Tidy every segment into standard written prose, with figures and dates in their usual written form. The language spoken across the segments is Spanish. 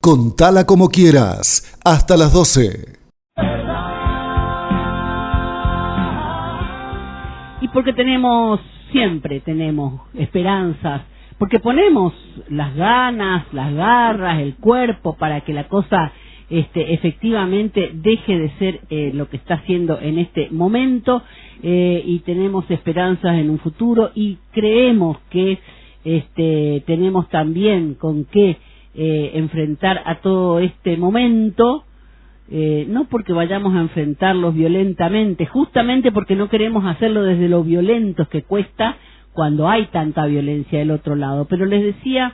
Contala como quieras, hasta las 12. Y porque siempre tenemos esperanzas, porque ponemos las ganas, las garras, el cuerpo para que la cosa efectivamente deje de ser lo que está haciendo en este momento, y tenemos esperanzas en un futuro y creemos que tenemos también con qué enfrentar a todo este momento, no porque vayamos a enfrentarlos violentamente, justamente porque no queremos hacerlo desde lo violentos que cuesta cuando hay tanta violencia del otro lado. Pero les decía,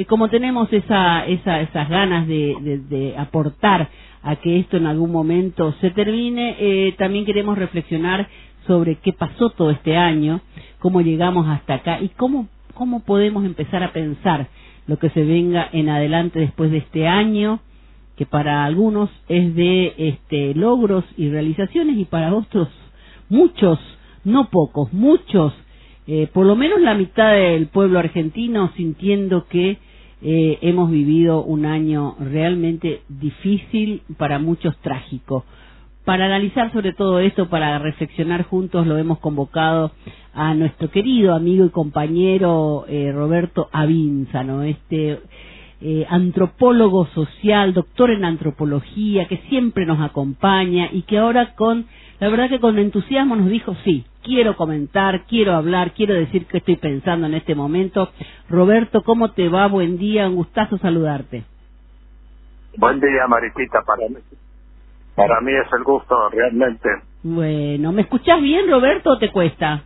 como tenemos esas ganas de aportar a que esto en algún momento se termine, también queremos reflexionar sobre qué pasó todo este año, cómo llegamos hasta acá y cómo podemos empezar a pensar lo que se venga en adelante después de este año, que para algunos es de logros y realizaciones, y para otros muchos, no pocos, muchos, por lo menos la mitad del pueblo argentino sintiendo que hemos vivido un año realmente difícil, para muchos trágico. Para analizar sobre todo esto, para reflexionar juntos, lo hemos convocado a nuestro querido amigo y compañero Roberto Avínzano, antropólogo social, doctor en antropología, que siempre nos acompaña y que ahora la verdad que con entusiasmo nos dijo: sí, quiero comentar, quiero hablar, quiero decir qué estoy pensando en este momento. Roberto, ¿cómo te va? Buen día, un gustazo saludarte. Buen día, Mariquita, para mí es el gusto, realmente. Bueno, ¿me escuchás bien, Roberto, o te cuesta?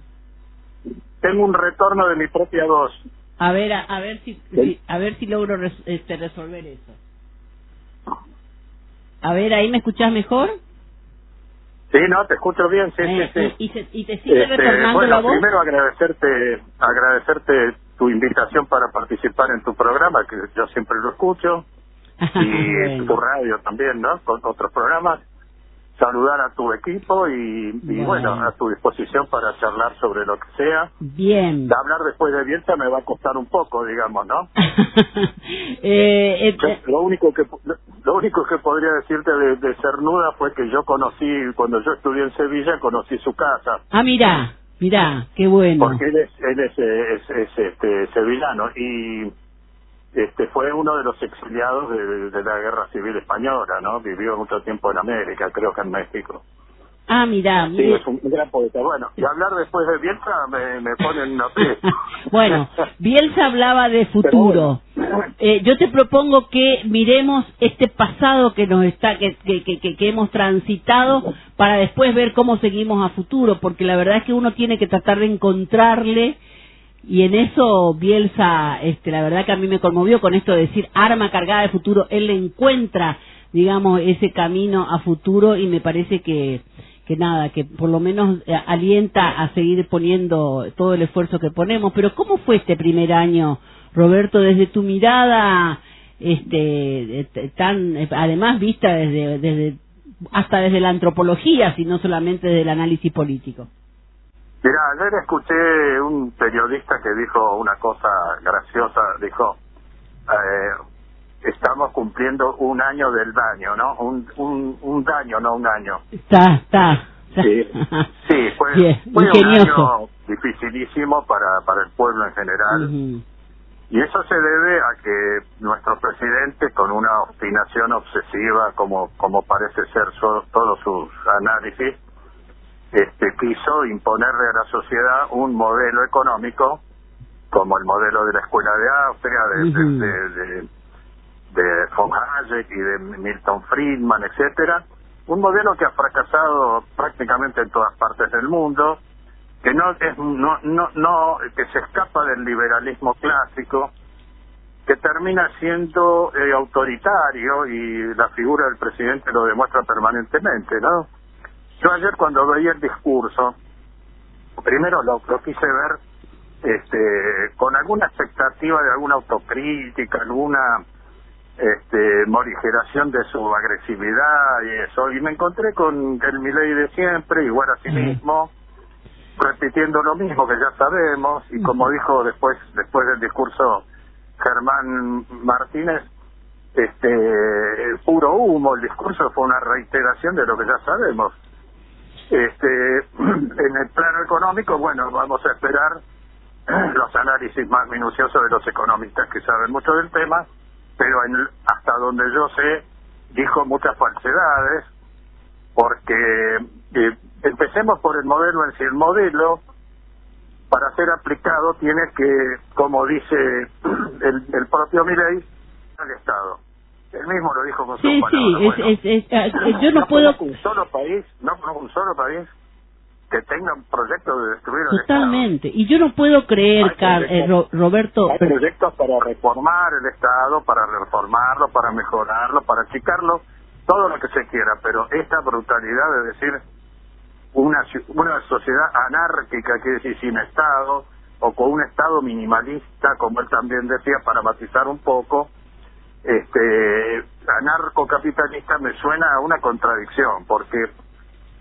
Tengo un retorno de mi propia voz. A ver si logro resolver eso. A ver, ¿ahí me escuchás mejor? Sí, no, te escucho bien, sí. ¿Y te sigue retornando la voz? Primero agradecerte tu invitación para participar en tu programa, que yo siempre lo escucho, y bueno, tu radio también, ¿no? Con otros programas. Saludar a tu equipo y bueno, a tu disposición para charlar sobre lo que sea. Bien. Hablar después de Bielsa me va a costar un poco, digamos, ¿no? Lo único que podría decirte de Cernuda fue que yo conocí, cuando yo estudié en Sevilla, conocí su casa. Ah, mirá, qué bueno. Porque él es sevillano y fue uno de los exiliados de la Guerra Civil Española, ¿no? Vivió mucho tiempo en América, creo que en México. Ah, mirá. Sí, es un gran poeta. Bueno, y hablar después de Bielsa me pone en una pie. Bueno, Bielsa hablaba de futuro. Bueno. Yo te propongo que miremos este pasado que nos está, que hemos transitado, para después ver cómo seguimos a futuro, porque la verdad es que uno tiene que tratar de encontrarle. Y en eso Bielsa, la verdad que a mí me conmovió con esto de decir arma cargada de futuro. Él le encuentra, digamos, ese camino a futuro, y me parece que por lo menos alienta a seguir poniendo todo el esfuerzo que ponemos. Pero ¿cómo fue este primer año, Roberto, desde tu mirada, además vista hasta desde la antropología, si no solamente desde el análisis político? Mira, ayer escuché un periodista que dijo una cosa graciosa, dijo, estamos cumpliendo un año del daño, ¿no? Un daño, no un año. Está. Sí, fue un año dificilísimo para el pueblo en general. Uh-huh. Y eso se debe a que nuestro presidente, con una obstinación obsesiva, como parece ser todos sus análisis, quiso imponerle a la sociedad un modelo económico como el modelo de la Escuela de Austria, de von Hayek y de Milton Friedman, etcétera, un modelo que ha fracasado prácticamente en todas partes del mundo, que que se escapa del liberalismo clásico, que termina siendo autoritario, y la figura del presidente lo demuestra permanentemente, ¿no? Yo ayer, cuando veía el discurso, primero lo quise ver con alguna expectativa de alguna autocrítica, alguna morigeración de su agresividad y eso, y me encontré con el Milei de siempre, igual a sí mismo, repitiendo lo mismo que ya sabemos, y como dijo después del discurso Germán Martínez, puro humo. El discurso fue una reiteración de lo que ya sabemos. En el plano económico, bueno, vamos a esperar los análisis más minuciosos de los economistas que saben mucho del tema, pero hasta donde yo sé, dijo muchas falsedades, porque empecemos por el modelo en sí. El modelo, para ser aplicado, tiene que, como dice el propio Milei, al Estado. Él mismo lo dijo con sus palabras. Yo no puedo... un solo país que tenga un proyecto de destruir el Totalmente. Estado. Y yo no puedo creer, Roberto... Hay proyectos para reformar el Estado, para reformarlo, para mejorarlo, para achicarlo, todo lo que se quiera, pero esta brutalidad de decir una sociedad anárquica, quiere decir sin Estado, o con un Estado minimalista, como él también decía, para matizar un poco, anarcocapitalista me suena a una contradicción, porque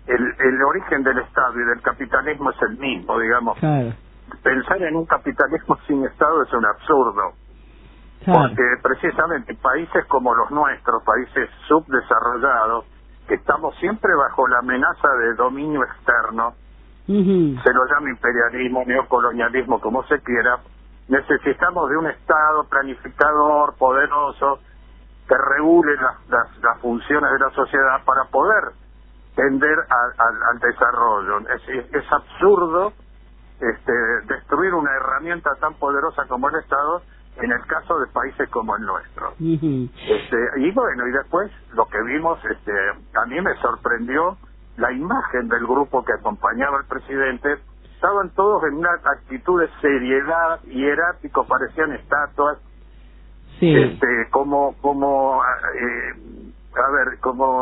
el origen del Estado y del capitalismo es el mismo, digamos. Claro. Pensar en un capitalismo sin Estado es un absurdo. Claro. Porque precisamente países como los nuestros, países subdesarrollados, que estamos siempre bajo la amenaza de dominio externo, se lo llama imperialismo, neocolonialismo, como se quiera, necesitamos de un Estado planificador, poderoso, que regule las funciones de la sociedad para poder tender al desarrollo. Es absurdo destruir una herramienta tan poderosa como el Estado en el caso de países como el nuestro. Y bueno, y después lo que vimos, a mí me sorprendió la imagen del grupo que acompañaba al presidente. Estaban todos en una actitud de seriedad, hierático, parecían estatuas, sí. como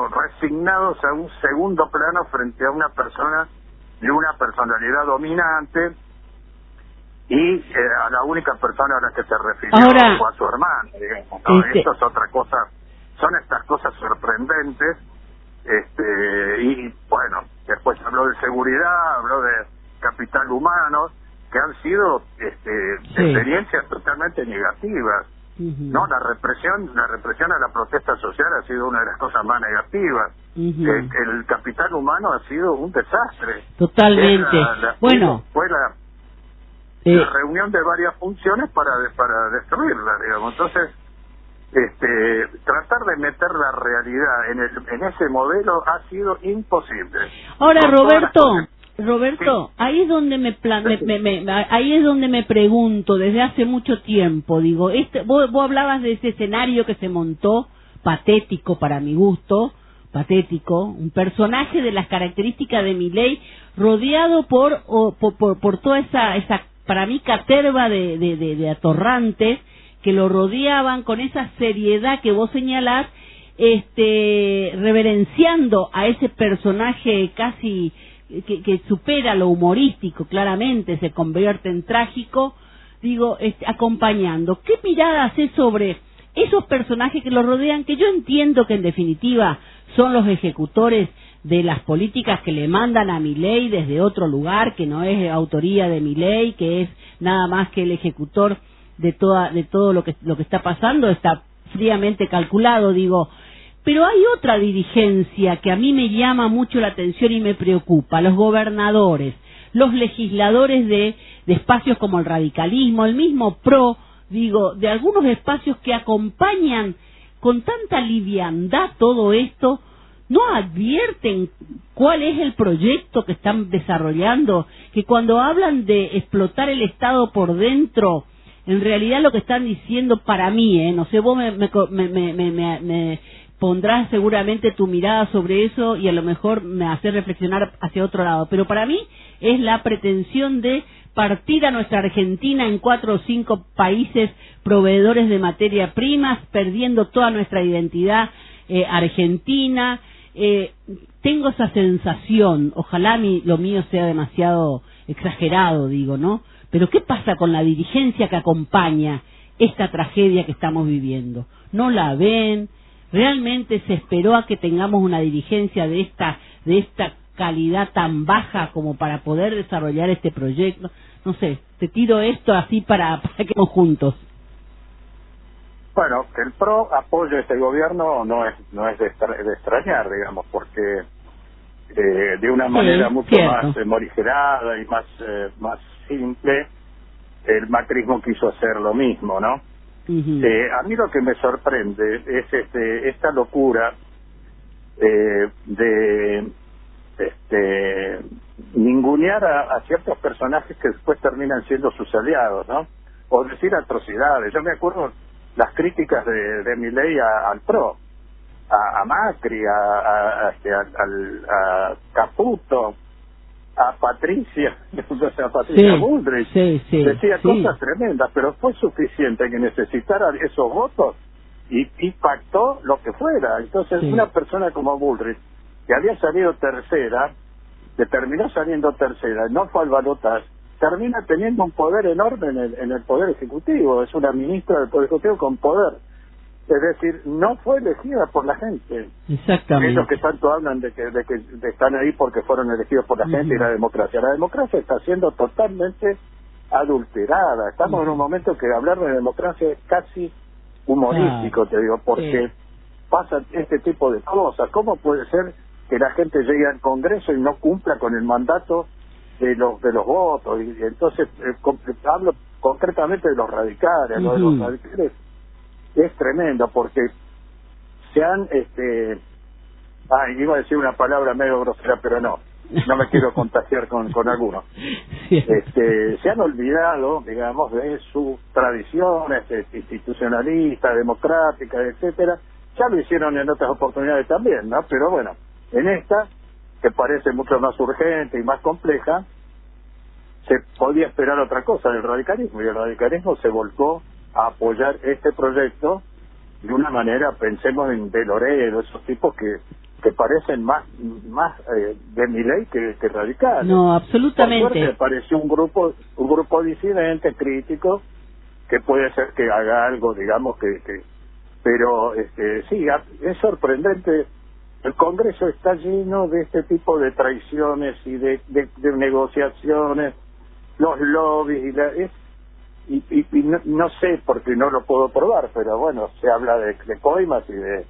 resignados a un segundo plano frente a una persona de una personalidad dominante, y a la única persona a la que se refirió ahora, fue a su hermana, digamos, ¿no? Esto es otra cosa, son estas cosas sorprendentes, y bueno, después habló de seguridad, habló de capital humano, que han sido experiencias totalmente negativas. No, la represión a la protesta social ha sido una de las cosas más negativas. El capital humano ha sido un desastre. Totalmente. Fue la reunión de varias funciones para destruirla, digamos. Entonces, tratar de meter la realidad en ese modelo ha sido imposible. Ahora, Roberto, sí. Ahí es donde ahí es donde me pregunto desde hace mucho tiempo, digo, vos hablabas de ese escenario que se montó, patético para mi gusto, un personaje de las características de Milei, rodeado por toda esa para mí caterva de atorrantes que lo rodeaban con esa seriedad que vos señalás, reverenciando a ese personaje casi que supera lo humorístico, claramente se convierte en trágico, digo, acompañando. ¿Qué mirada haces sobre esos personajes que lo rodean, que yo entiendo que en definitiva son los ejecutores de las políticas que le mandan a Milei desde otro lugar, que no es autoría de Milei, que es nada más que el ejecutor de todo lo que está pasando, está fríamente calculado, digo? Pero hay otra dirigencia que a mí me llama mucho la atención y me preocupa: los gobernadores, los legisladores de espacios como el radicalismo, el mismo PRO, digo, de algunos espacios que acompañan con tanta liviandad todo esto, no advierten cuál es el proyecto que están desarrollando, que cuando hablan de explotar el Estado por dentro, en realidad lo que están diciendo, para mí, no sé, vos me pondrás seguramente tu mirada sobre eso y a lo mejor me hace reflexionar hacia otro lado, pero para mí es la pretensión de partir a nuestra Argentina en 4 o 5 países proveedores de materia primas, perdiendo toda nuestra identidad argentina. Tengo esa sensación, ojalá lo mío sea demasiado exagerado, digo, ¿no? Pero ¿qué pasa con la dirigencia que acompaña esta tragedia que estamos viviendo? ¿No la ven? ¿Realmente se esperó a que tengamos una dirigencia de esta calidad tan baja como para poder desarrollar este proyecto? No sé, te tiro esto así para que estemos juntos. Bueno, que el PRO apoye este gobierno no es de extrañar, digamos, porque de una manera mucho más morigerada y más simple, el macrismo quiso hacer lo mismo, ¿no? A mí lo que me sorprende es esta locura de ningunear a ciertos personajes que después terminan siendo sus aliados, ¿no? O decir atrocidades. Yo me acuerdo las críticas de Milei al PRO, a Macri, a Caputo, a Patricia, a Patricia Bullrich, decía cosas tremendas, pero fue suficiente que necesitara esos votos y pactó lo que fuera. Entonces una persona como Bullrich, que había salido tercera, que terminó saliendo tercera, no fue al balotaje, termina teniendo un poder enorme en el Poder Ejecutivo, es una ministra del Poder Ejecutivo con poder. Es decir, no fue elegida por la gente. Exactamente. Es lo que tanto hablan de que están ahí porque fueron elegidos por la gente y la democracia. La democracia está siendo totalmente adulterada. Estamos en un momento que hablar de democracia es casi humorístico, te digo, porque pasan este tipo de cosas. ¿Cómo puede ser que la gente llegue al Congreso y no cumpla con el mandato de los votos? Y entonces hablo concretamente de los radicales. Lo de los radicales es tremendo porque se han iba a decir una palabra medio grosera, pero no me quiero contagiar con algunos. Se han olvidado, digamos, de sus tradiciones institucionalistas, democráticas, etcétera. Ya lo hicieron en otras oportunidades también, ¿no? Pero bueno, en esta, que parece mucho más urgente y más compleja, se podía esperar otra cosa del radicalismo, y el radicalismo se volcó a apoyar este proyecto de una manera, pensemos en De Loredo, esos tipos que parecen más de Milei que radicales. No, absolutamente. Por suerte apareció un grupo disidente, crítico, que puede ser que haga algo, digamos, pero sí, es sorprendente. El Congreso está lleno de este tipo de traiciones y de negociaciones, los lobbies y no sé porque no lo puedo probar, pero bueno, se habla de coimas y de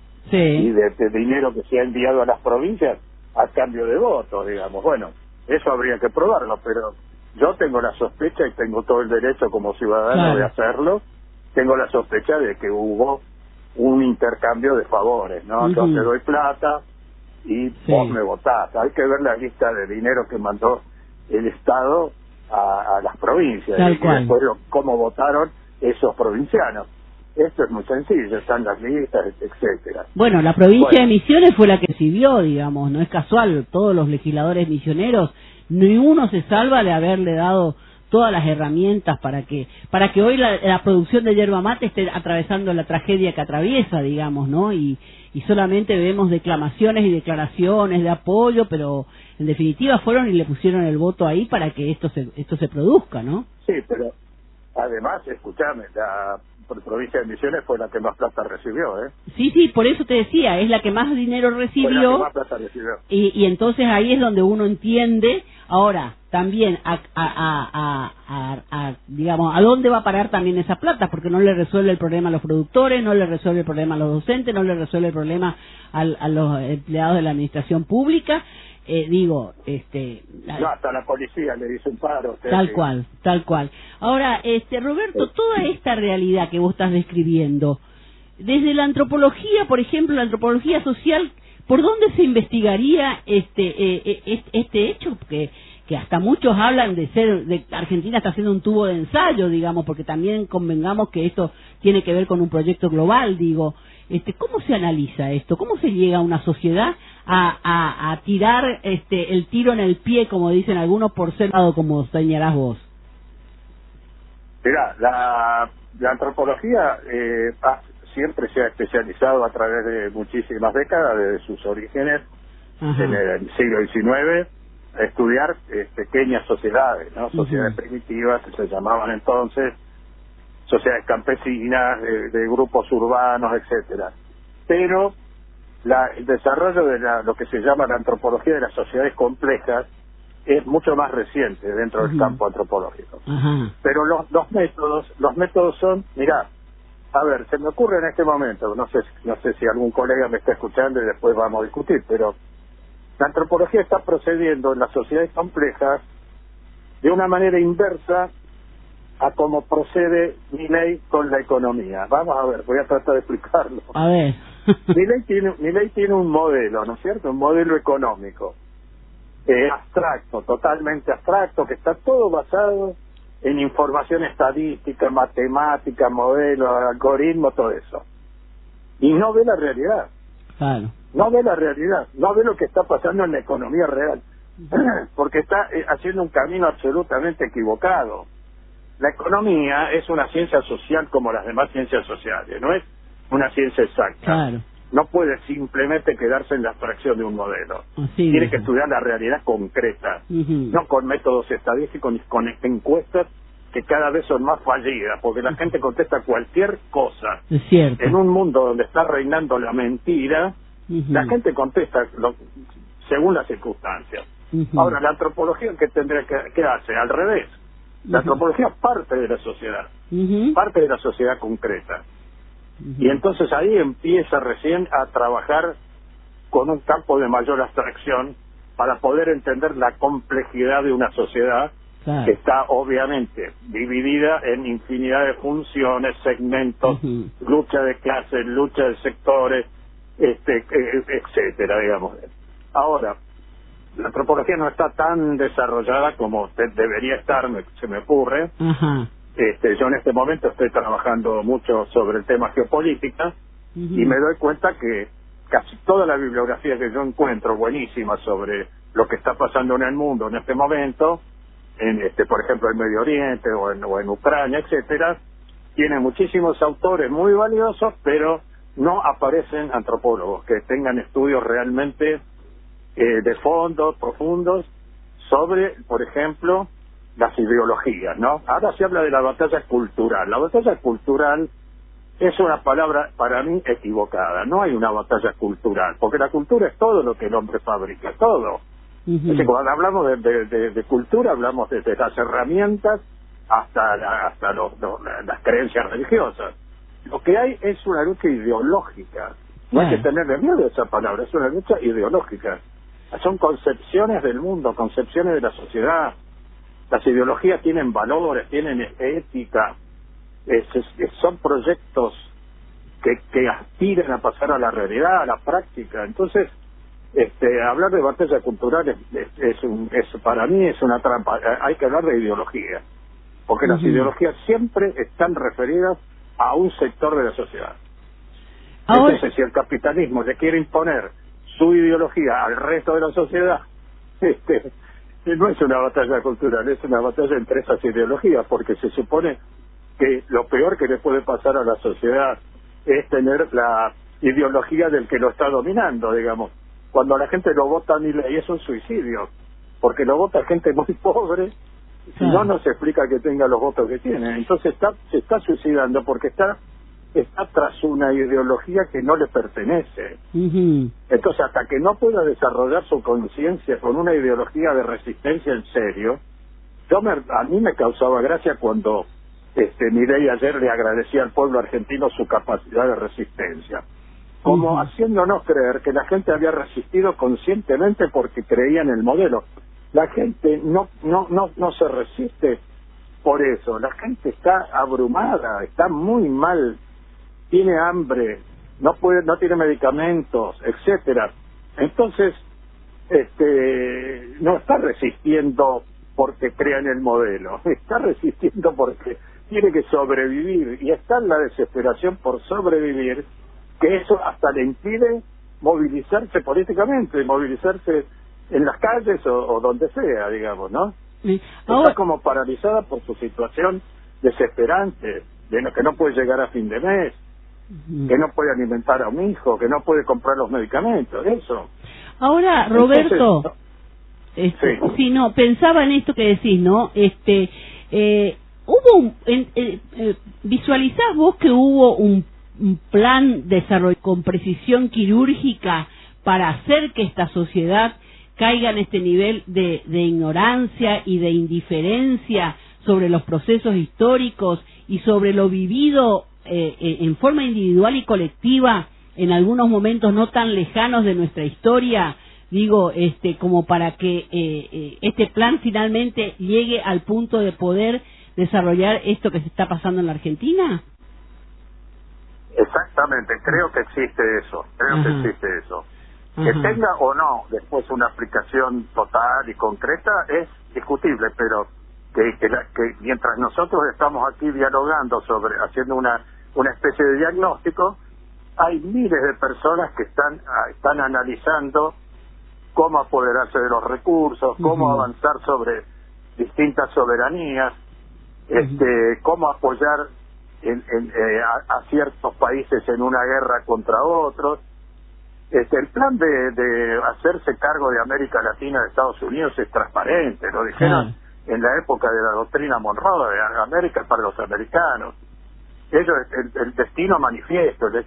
dinero que se ha enviado a las provincias a cambio de votos, digamos. Bueno, eso habría que probarlo, pero yo tengo la sospecha, y tengo todo el derecho como ciudadano de hacerlo, tengo la sospecha de que hubo un intercambio de favores, ¿no? Yo te doy plata y vos me votás. Hay que ver la lista de dinero que mandó el Estado a las provincias y después cómo votaron esos provincianos. Esto es muy sencillo, están las listas, etcétera. Bueno, la provincia de Misiones fue la que recibió, digamos, no es casual, todos los legisladores misioneros, ni uno se salva de haberle dado todas las herramientas para que hoy la producción de yerba mate esté atravesando la tragedia que atraviesa, digamos, ¿no? Y solamente vemos declamaciones y declaraciones de apoyo, pero en definitiva fueron y le pusieron el voto ahí para que esto se produzca, ¿no? Sí, pero además, escuchame, la provincia de Misiones fue la que más plata recibió, ¿eh? Sí, por eso te decía, es la que más dinero recibió. Fue la que más plata recibió. Y entonces ahí es donde uno entiende, ahora, también digamos, a dónde va a parar también esa plata, porque no le resuelve el problema a los productores, no le resuelve el problema a los docentes, no le resuelve el problema a los empleados de la administración pública. No, hasta la policía le dice un paro. Tal cual. Ahora, Roberto, toda esta realidad que vos estás describiendo, desde la antropología, por ejemplo, la antropología social, ¿por dónde se investigaría este hecho? Que hasta muchos hablan de Argentina está haciendo un tubo de ensayo, digamos, porque también convengamos que esto tiene que ver con un proyecto global, digo. ¿Cómo se analiza esto? ¿Cómo se llega a una sociedad a tirar el tiro en el pie, como dicen algunos, por ser lado, como señalás vos? Mirá, la antropología siempre se ha especializado a través de muchísimas décadas, desde sus orígenes, en el siglo XIX, a estudiar pequeñas sociedades, ¿no? Sociedades primitivas, que se llamaban entonces, sociedades campesinas, de grupos urbanos, etcétera. Pero el desarrollo de lo que se llama la antropología de las sociedades complejas es mucho más reciente dentro del campo antropológico. Pero los métodos son, mirá, a ver, se me ocurre en este momento, no sé si algún colega me está escuchando y después vamos a discutir, pero la antropología está procediendo en las sociedades complejas de una manera inversa a cómo procede Milei con la economía. Vamos a ver, voy a tratar de explicarlo. A ver. Milei tiene un modelo, ¿no es cierto? Un modelo económico. Abstracto, totalmente abstracto, que está todo basado en información estadística, matemática, modelos, algoritmos, todo eso. Y no ve la realidad. Claro. No ve la realidad, no ve lo que está pasando en la economía real, porque está haciendo un camino absolutamente equivocado. La economía es una ciencia social como las demás ciencias sociales, no es una ciencia exacta. Claro. No puede simplemente quedarse en la abstracción de un modelo. Tiene que estudiar la realidad concreta, no con métodos estadísticos ni con encuestas que cada vez son más fallidas, porque la gente contesta cualquier cosa. Es cierto. En un mundo donde está reinando la mentira, la gente contesta según las circunstancias. Ahora, la antropología, ¿qué tendría que hacer? Al revés. La antropología parte de la sociedad, parte de la sociedad concreta. Y entonces ahí empieza recién a trabajar con un campo de mayor abstracción para poder entender la complejidad de una sociedad que está obviamente dividida en infinidad de funciones, segmentos, lucha de clases, lucha de sectores, etcétera, digamos. Ahora, la antropología no está tan desarrollada como debería estar, se me ocurre. Yo en este momento estoy trabajando mucho sobre el tema geopolítica y me doy cuenta que casi toda la bibliografía que yo encuentro buenísima sobre lo que está pasando en el mundo en este momento, por ejemplo en Medio Oriente o en Ucrania, etcétera, tiene muchísimos autores muy valiosos, pero no aparecen antropólogos que tengan estudios realmente de fondo, profundos, sobre, por ejemplo, las ideologías, ¿no? Ahora se habla de la batalla cultural. La batalla cultural es una palabra para mí equivocada. No hay una batalla cultural, porque la cultura es todo lo que el hombre fabrica, todo. Entonces, cuando hablamos de cultura, hablamos desde las herramientas hasta las creencias religiosas. Lo que hay es una lucha ideológica. No hay que tenerle miedo a esa palabra, es una lucha ideológica. Son concepciones del mundo, concepciones de la sociedad. Las ideologías tienen valores, tienen ética, son proyectos que aspiran a pasar a la realidad, a la práctica. Entonces, hablar de batalla cultural es para mí es una trampa. Hay que hablar de ideología, porque las ideologías siempre están referidas a un sector de la sociedad. Ahora, entonces, si el capitalismo le quiere imponer su ideología al resto de la sociedad, no es una batalla cultural, es una batalla entre esas ideologías, porque se supone que lo peor que le puede pasar a la sociedad es tener la ideología del que lo está dominando, digamos. Cuando la gente lo vota a Milei es un suicidio, porque lo vota gente muy pobre, si no se explica que tenga los votos que tiene. Entonces se está suicidando porque está tras una ideología que no le pertenece. Entonces, hasta que no pueda desarrollar su conciencia con una ideología de resistencia en serio, a mí me causaba gracia cuando Milei ayer le agradecía al pueblo argentino su capacidad de resistencia, como haciéndonos creer que la gente había resistido conscientemente porque creía en el modelo. La gente no se resiste por eso, la gente está abrumada, está muy mal, tiene hambre, no tiene medicamentos, etcétera. Entonces, no está resistiendo porque crea en el modelo, está resistiendo porque tiene que sobrevivir, y está en la desesperación por sobrevivir, que eso hasta le impide movilizarse políticamente, movilizarse en las calles o donde sea, digamos, ¿no? Está como paralizada por su situación desesperante, de que no puede llegar a fin de mes, que no puede alimentar a un hijo, que no puede comprar los medicamentos, eso. Ahora, Roberto, pensaba en esto que decís, ¿no? ¿Visualizás vos que hubo un plan desarrollado con precisión quirúrgica para hacer que esta sociedad caiga en este nivel de ignorancia y de indiferencia sobre los procesos históricos y sobre lo vivido en forma individual y colectiva, en algunos momentos no tan lejanos de nuestra historia, digo, como para que este plan finalmente llegue al punto de poder desarrollar esto que se está pasando en la Argentina? Exactamente, creo que existe eso, Que tenga o no después una aplicación total y concreta es discutible, pero que mientras nosotros estamos aquí dialogando haciendo una especie de diagnóstico, hay miles de personas que están analizando cómo apoderarse de los recursos, cómo avanzar sobre distintas soberanías, cómo apoyar a ciertos países en una guerra contra otros. El plan de hacerse cargo de América Latina de Estados Unidos es transparente, lo dijeron en la época de la doctrina Monroe, América es para los americanos. Ellos, el destino manifiesto de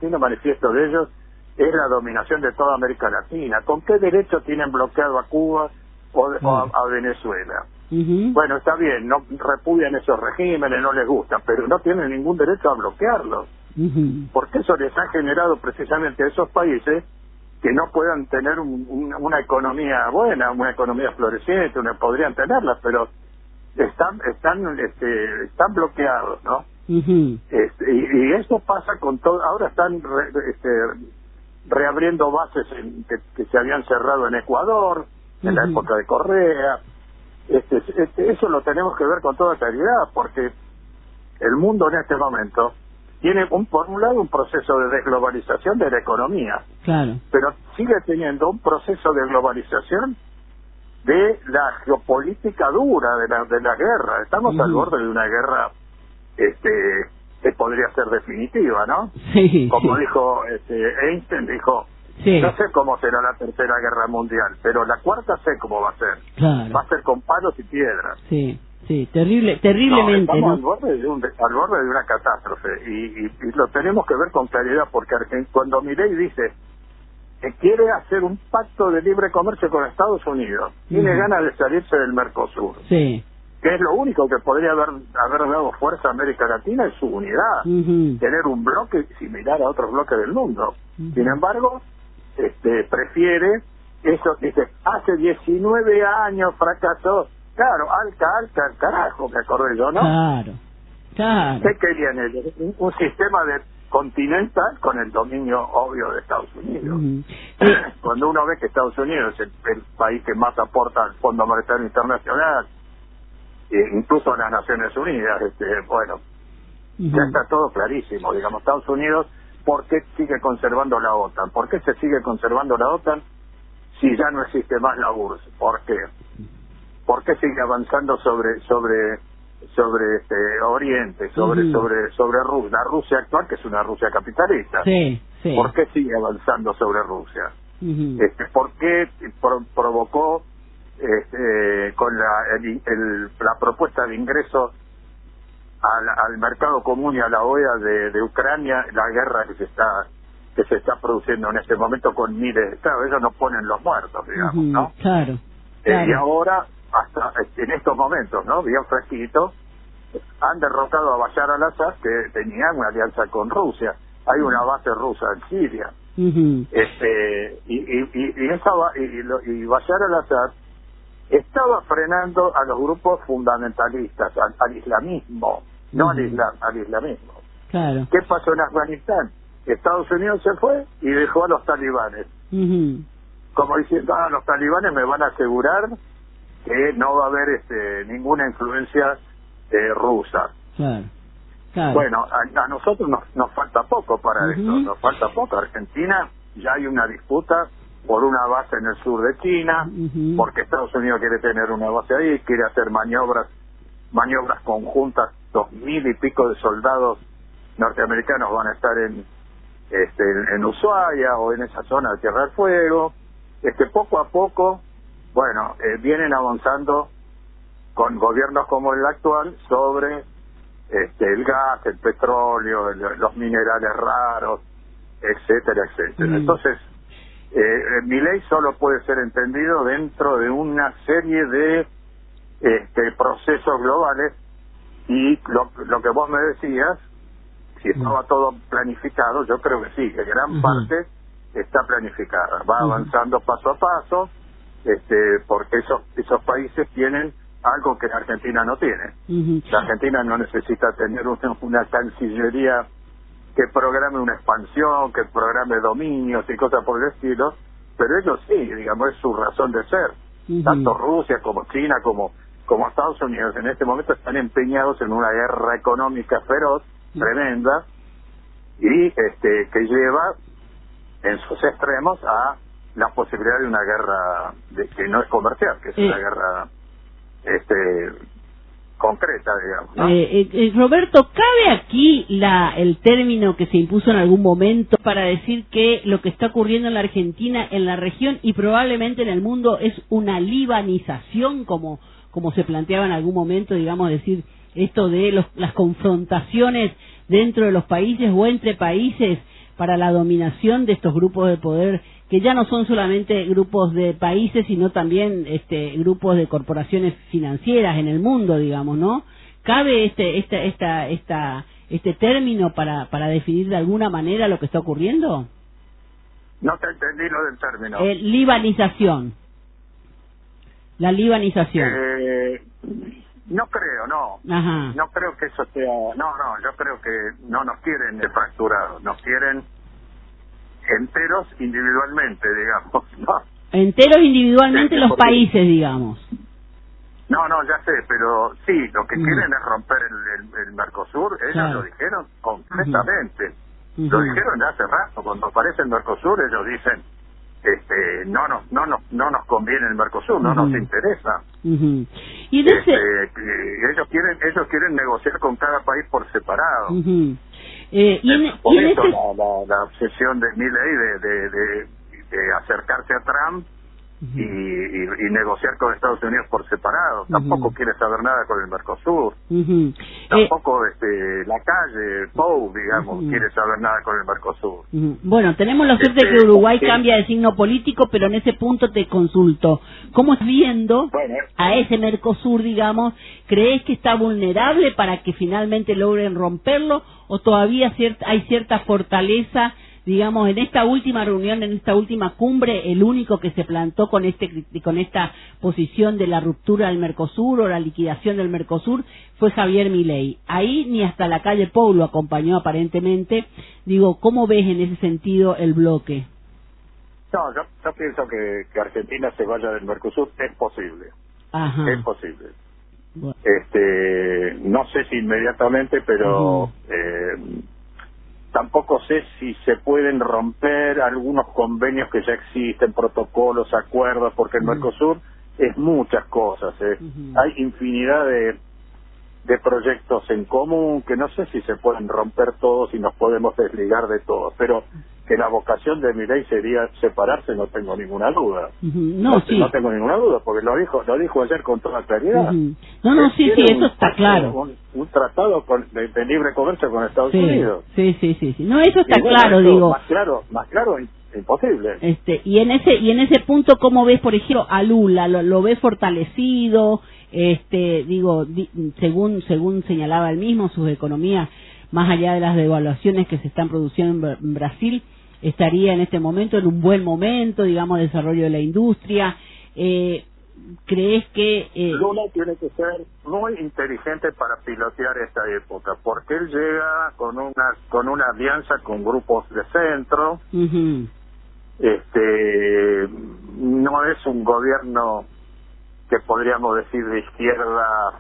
ellos es la dominación de toda América Latina. ¿Con qué derecho tienen bloqueado a Cuba o a Venezuela? Bueno, está bien, no repudian esos regímenes, no les gustan, pero no tienen ningún derecho a bloquearlos, porque eso les ha generado precisamente a esos países que no puedan tener una economía buena, una economía floreciente, podrían tenerla, pero están bloqueados, ¿no? Y eso pasa con todo. Ahora están reabriendo bases que se habían cerrado en Ecuador en la época de Correa. Eso lo tenemos que ver con toda claridad, porque el mundo en este momento tiene por un lado un proceso de desglobalización de la economía, pero sigue teniendo un proceso de globalización de la geopolítica dura de la guerra. Estamos al borde de una guerra que podría ser definitiva, ¿no? Como dijo Einstein, dijo, no sé cómo será la tercera guerra mundial, pero la cuarta sé cómo va a ser. Va a ser con palos y piedras. Terriblemente. Estamos al borde de una catástrofe y lo tenemos que ver con claridad, porque cuando Milei dice que quiere hacer un pacto de libre comercio con Estados Unidos, tiene ganas de salirse del Mercosur, que es lo único que podría haber dado fuerza a América Latina, es su unidad, tener un bloque similar a otros bloques del mundo. Sin embargo, prefiere eso. Dice, hace 19 años fracasó. Claro, Alca, carajo, me acordé yo, ¿no? Claro. ¿Qué querían ellos? Un sistema de continental con el dominio obvio de Estados Unidos. Cuando uno ve que Estados Unidos es el país que más aporta al Fondo Monetario Internacional, incluso a las Naciones Unidas, ya está todo clarísimo. Digamos, Estados Unidos, ¿por qué sigue conservando la OTAN? ¿Por qué se sigue conservando la OTAN si ya no existe más la URSS? ¿Por qué? ¿Por qué sigue avanzando sobre Oriente, sobre Rusia, la Rusia actual, que es una Rusia capitalista? ¿Por qué sigue avanzando sobre Rusia? ¿Por qué provocó con la propuesta de ingreso al mercado común y a la OEA de Ucrania, la guerra que se está produciendo en este momento con miles? Claro, ellos no ponen los muertos, digamos, ¿no? Y ahora, hasta en estos momentos, ¿no?, bien fresquito, han derrotado a Bashar al-Assad, que tenía una alianza con Rusia. Hay una base rusa en Siria. Y Bashar al-Assad estaba frenando a los grupos fundamentalistas, al islamismo, no al islam, al islamismo. ¿Qué pasó en Afganistán? Estados Unidos se fue y dejó a los talibanes. Como diciendo, los talibanes me van a asegurar que no va a haber ninguna influencia rusa. Bueno, a nosotros nos falta poco para esto, nos falta poco. Argentina, ya hay una disputa por una base en el sur de China, porque Estados Unidos quiere tener una base ahí, quiere hacer maniobras conjuntas. 2.000 y pico de soldados norteamericanos van a estar en Ushuaia o en esa zona de Tierra del Fuego. Poco a poco, vienen avanzando con gobiernos como el actual sobre el gas, el petróleo, los minerales raros, etcétera. Entonces, Milei solo puede ser entendido dentro de una serie de procesos globales, y lo que vos me decías, si estaba todo planificado, yo creo que sí, que gran parte está planificada, va avanzando paso a paso, porque esos países tienen algo que la Argentina no tiene. La Argentina no necesita tener una cancillería que programe una expansión, que programe dominios y cosas por el estilo, pero ellos sí, digamos, es su razón de ser. Tanto Rusia como China como Estados Unidos en este momento están empeñados en una guerra económica feroz, tremenda, y que lleva en sus extremos a la posibilidad de una guerra que no es comercial, que es una guerra concreta, digamos, ¿no? Roberto, ¿cabe aquí el término que se impuso en algún momento para decir que lo que está ocurriendo en la Argentina, en la región y probablemente en el mundo es una libanización, como se planteaba en algún momento, digamos, decir esto de las confrontaciones dentro de los países o entre países para la dominación de estos grupos de poder, que ya no son solamente grupos de países, sino también grupos de corporaciones financieras en el mundo, digamos, ¿no? ¿Cabe este término para definir de alguna manera lo que está ocurriendo? No te entendí lo del término. Libanización. La libanización. No creo, no. Ajá. No creo que eso sea... No, yo creo que no nos quieren fracturados, nos quieren enteros individualmente, digamos, ¿no? Enteros individualmente los países, digamos. No, ya sé, pero sí, lo que quieren es romper el Mercosur, ellos lo dijeron concretamente. Lo dijeron ya hace rato, cuando aparece el Mercosur, ellos dicen, no nos conviene el Mercosur, no nos interesa. Y ellos quieren negociar con cada país por separado. Por eso la obsesión de Milei de acercarse a Trump y negociar con Estados Unidos por separado. Tampoco quiere saber nada con el Mercosur. Tampoco la calle, Pou, digamos, quiere saber nada con el Mercosur. Bueno, tenemos la suerte de que Uruguay cambia de signo político, pero en ese punto te consulto. ¿Cómo estás viendo a ese Mercosur, digamos? ¿Crees que está vulnerable para que finalmente logren romperlo? ¿O todavía hay cierta fortaleza? Digamos, en esta última reunión, en esta última cumbre, el único que se plantó con esta posición de la ruptura del Mercosur o la liquidación del Mercosur fue Javier Milei. Ahí ni hasta la calle Pou lo acompañó aparentemente. Digo, ¿cómo ves en ese sentido el bloque? No, yo pienso que Argentina se vaya del Mercosur, es posible. Ajá. Es posible. Bueno. No sé si inmediatamente, pero... tampoco sé si se pueden romper algunos convenios que ya existen, protocolos, acuerdos, porque el Mercosur es muchas cosas. Hay infinidad de proyectos en común que no sé si se pueden romper todos y nos podemos desligar de todos, pero que la vocación de Milei sería separarse, no tengo ninguna duda. No tengo ninguna duda, porque lo dijo ayer con toda claridad. Sí, eso está claro. Un tratado de libre comercio con Estados Unidos. Sí. No, eso está claro, digo. Más claro, imposible. Y en ese punto, ¿cómo ves, por ejemplo, a Lula? ¿Lo ves fortalecido? Según señalaba él mismo, sus economías, más allá de las devaluaciones que se están produciendo en Brasil, estaría en este momento en un buen momento, digamos, de desarrollo de la industria. ¿Crees que Lula tiene que ser muy inteligente para pilotear esta época, porque él llega con una alianza con grupos de centro? No es un gobierno que podríamos decir de izquierda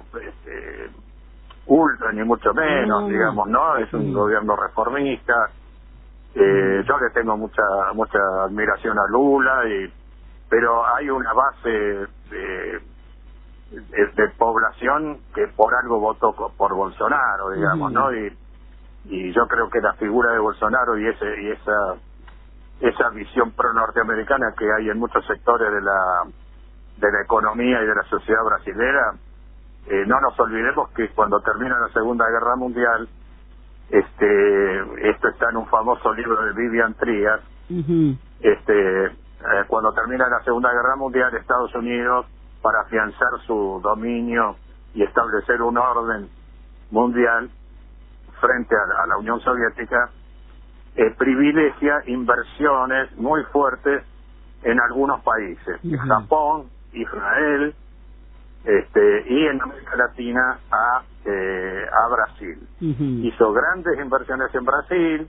ultra, ni mucho menos, digamos, ¿no? Es un gobierno reformista. Yo le tengo mucha admiración a Lula, pero hay una base de población que por algo votó por Bolsonaro, digamos, ¿no? Y yo creo que la figura de Bolsonaro y esa visión pro norteamericana que hay en muchos sectores de la economía y de la sociedad brasilera, no nos olvidemos que cuando termina la Segunda Guerra Mundial, esto está en un famoso libro de Vivian Trías, cuando termina la Segunda Guerra Mundial, Estados Unidos, para afianzar su dominio y establecer un orden mundial, frente a la Unión Soviética, privilegia inversiones muy fuertes en algunos países, Japón, Israel, y en América Latina a Brasil. Hizo grandes inversiones en Brasil,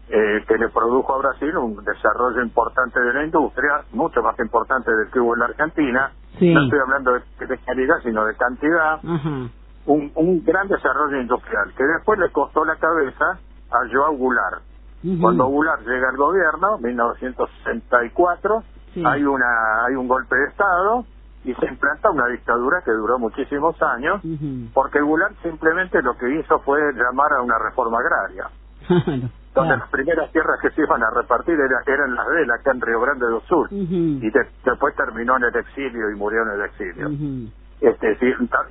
que le produjo a Brasil un desarrollo importante de la industria, mucho más importante del que hubo en la Argentina. No estoy hablando de calidad, sino de cantidad. Un gran desarrollo industrial, que después le costó la cabeza a João Goulart. Cuando Goulart llega al gobierno, 1964, hay un golpe de Estado y se implanta una dictadura que duró muchísimos años, porque Goulart simplemente lo que hizo fue llamar a una reforma agraria. Donde las primeras tierras que se iban a repartir eran las de él, acá en Río Grande do Sul, y después terminó en el exilio y murió en el exilio.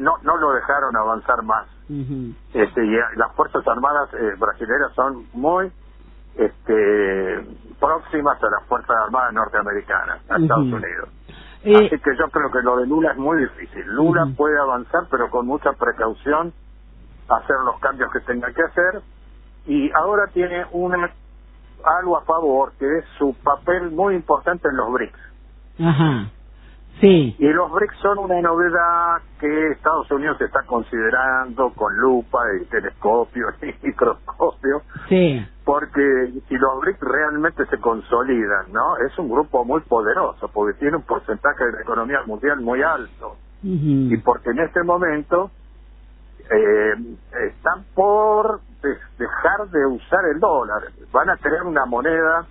No lo dejaron avanzar más. Y las Fuerzas Armadas brasileñas son muy próximas a las Fuerzas Armadas norteamericanas, a Estados Unidos. Así que yo creo que lo de Lula es muy difícil. Lula puede avanzar, pero con mucha precaución, hacer los cambios que tenga que hacer, y ahora tiene algo a favor, que es su papel muy importante en los BRICS. Y los BRICS son una novedad que Estados Unidos está considerando con lupa y telescopio y microscopio, porque si los BRICS realmente se consolidan, ¿no? Es un grupo muy poderoso, porque tiene un porcentaje de la economía mundial muy alto, y porque en este momento están por dejar de usar el dólar, van a tener una moneda